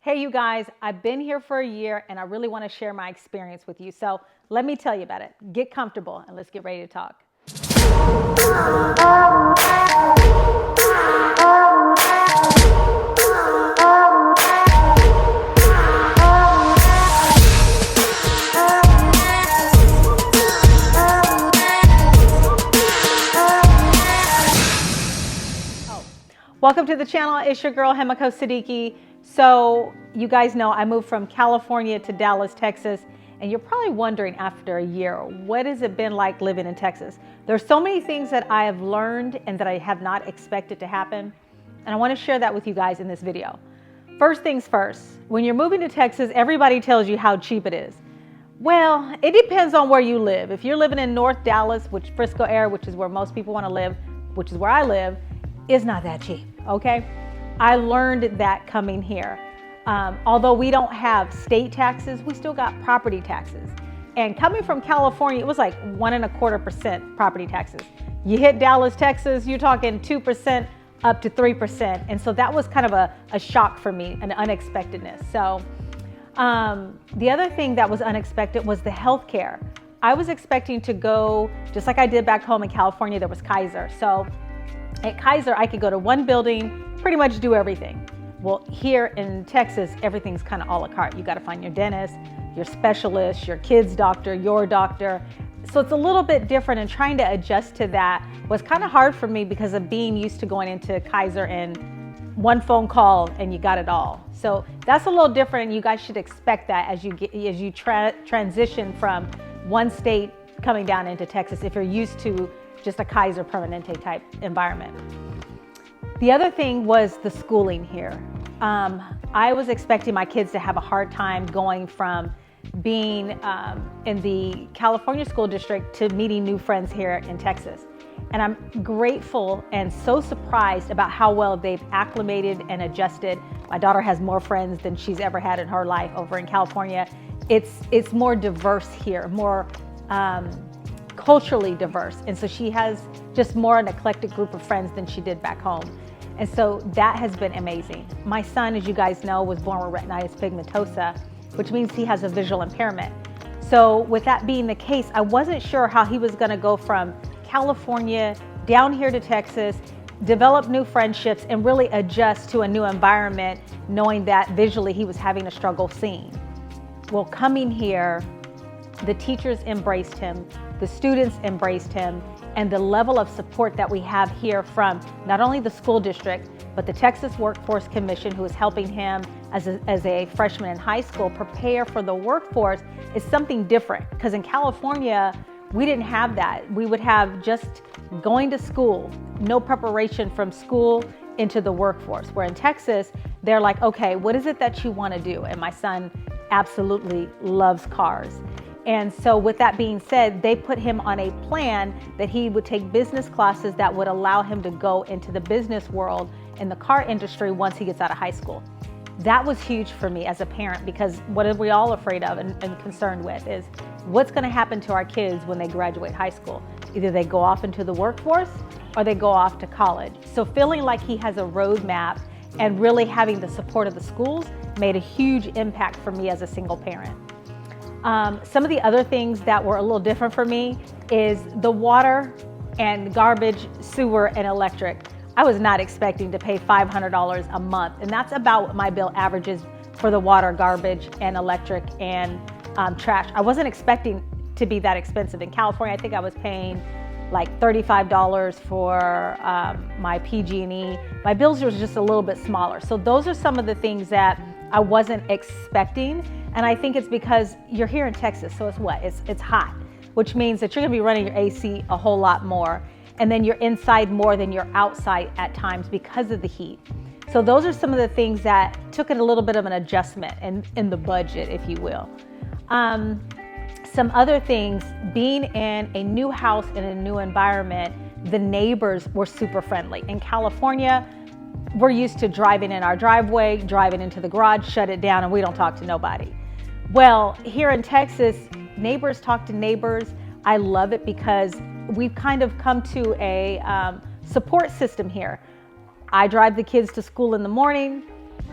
Hey, you guys, I've been here for a year and I really want to share my experience with you. So let me tell you about it. Get comfortable and let's get ready to talk. Welcome to the channel. It's your girl, Hemiko Siddiqui. So you guys know I moved from California to Dallas, Texas, and you're probably wondering after a year, what has it been like living in Texas? There's so many things that I have learned and that I have not expected to happen, and I want to share that with you guys in this video. First things first, when you're moving to Texas, everybody tells you how cheap it is. Well, it depends on where you live. If you're living in North Dallas, which Frisco area, which is where most people want to live, which is where I live, it's not that cheap, okay? I learned that coming here. Although we don't have state taxes, we still got property taxes. And coming from California, it was like 1.25% property taxes. You hit Dallas, Texas, you're talking 2% up to 3%. And so that was kind of a shock for me, an unexpectedness. So the other thing that was unexpected was the healthcare. I was expecting to go, just like I did back home in California, there was Kaiser. So at Kaiser, I could go to one building, pretty much do everything. Well, here in Texas, everything's kind of a la carte. You got to find your dentist, your specialist, your kid's doctor, your doctor. So it's a little bit different, and trying to adjust to that was kind of hard for me because of being used to going into Kaiser and one phone call and you got it all. So that's a little different. You guys should expect that as you transition from one state coming down into Texas, if you're used to just a Kaiser Permanente type environment. The other thing was the schooling here. I was expecting my kids to have a hard time going from being in the California school district to meeting new friends here in Texas. And I'm grateful and so surprised about how well they've acclimated and adjusted. My daughter has more friends than she's ever had in her life over in California. It's more diverse here, more culturally diverse. And so she has just more an eclectic group of friends than she did back home. And so that has been amazing. My son, as you guys know, was born with retinitis pigmentosa, which means he has a visual impairment. So with that being the case, I wasn't sure how he was gonna go from California down here to Texas, develop new friendships, and really adjust to a new environment, knowing that visually he was having a struggle seeing. Well, coming here, the teachers embraced him, the students embraced him, and the level of support that we have here from not only the school district, but the Texas Workforce Commission, who is helping him as a freshman in high school prepare for the workforce, is something different. Because in California, we didn't have that. We would have just going to school, no preparation from school into the workforce. Where in Texas, they're like, okay, what is it that you want to do? And my son absolutely loves cars. And so with that being said, they put him on a plan that he would take business classes that would allow him to go into the business world in the car industry once he gets out of high school. That was huge for me as a parent, because what are we all afraid of and concerned with is what's going to happen to our kids when they graduate high school. Either they go off into the workforce or they go off to college. So feeling like he has a roadmap and really having the support of the schools made a huge impact for me as a single parent. Some of the other things that were a little different for me is the water and garbage, sewer, and electric. I was not expecting to pay $500 a month, and that's about what my bill averages for the water, garbage, and electric, and trash. I wasn't expecting to be that expensive. In California, I think I was paying like $35 for my PG&E. My bills were just a little bit smaller. So those are some of the things that I wasn't expecting. And I think it's because you're here in Texas, so it's hot, which means that you're gonna be running your AC a whole lot more. And then you're inside more than you're outside at times because of the heat. So those are some of the things that took it a little bit of an adjustment in the budget, if you will. Some other things, being in a new house in a new environment, the neighbors were super friendly. In California, we're used to driving in our driveway, driving into the garage, shut it down, and we don't talk to nobody. Well, here in Texas, neighbors talk to neighbors. I love it because we've kind of come to a support system here. I drive the kids to school in the morning.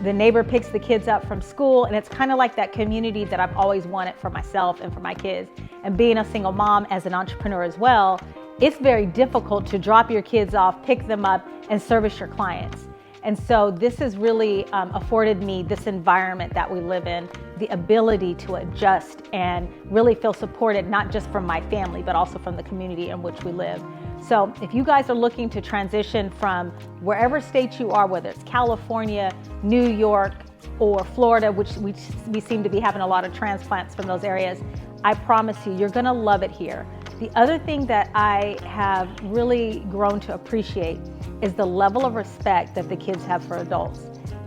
The neighbor picks the kids up from school, and it's kind of like that community that I've always wanted for myself and for my kids. And being a single mom as an entrepreneur as well, it's very difficult to drop your kids off, pick them up, and service your clients. And so this has really afforded me this environment that we live in, the ability to adjust and really feel supported, not just from my family, but also from the community in which we live. So if you guys are looking to transition from wherever state you are, whether it's California, New York, or Florida, which we seem to be having a lot of transplants from those areas, I promise you, you're gonna love it here. The other thing that I have really grown to appreciate is the level of respect that the kids have for adults.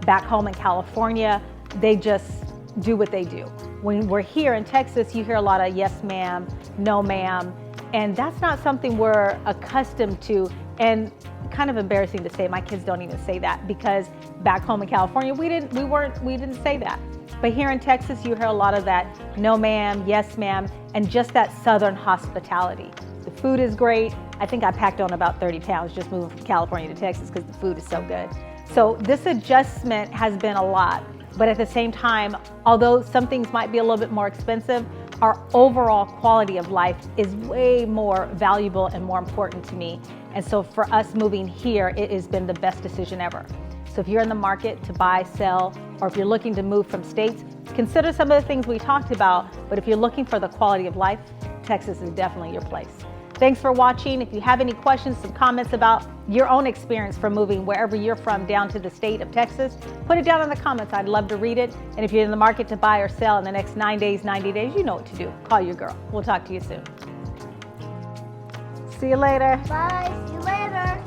Back home in California, they just do what they do. When we're here in Texas, you hear a lot of yes ma'am, no ma'am, and that's not something we're accustomed to. And kind of embarrassing to say, my kids don't even say that, because back home in California, we didn't say that. But here in Texas, you hear a lot of that no ma'am, yes ma'am, and just that Southern hospitality. The food is great. I think I packed on about 30 pounds just moving from California to Texas because the food is so good. So this adjustment has been a lot, but at the same time, although some things might be a little bit more expensive, our overall quality of life is way more valuable and more important to me. And so for us moving here, it has been the best decision ever. So if you're in the market to buy, sell, or if you're looking to move from states, consider some of the things we talked about, but if you're looking for the quality of life, Texas is definitely your place. Thanks for watching. If you have any questions, some comments about your own experience from moving wherever you're from down to the state of Texas, put it down in the comments. I'd love to read it. And if you're in the market to buy or sell in the next 9 days, 90 days, you know what to do. Call your girl. We'll talk to you soon. See you later. Bye. See you later.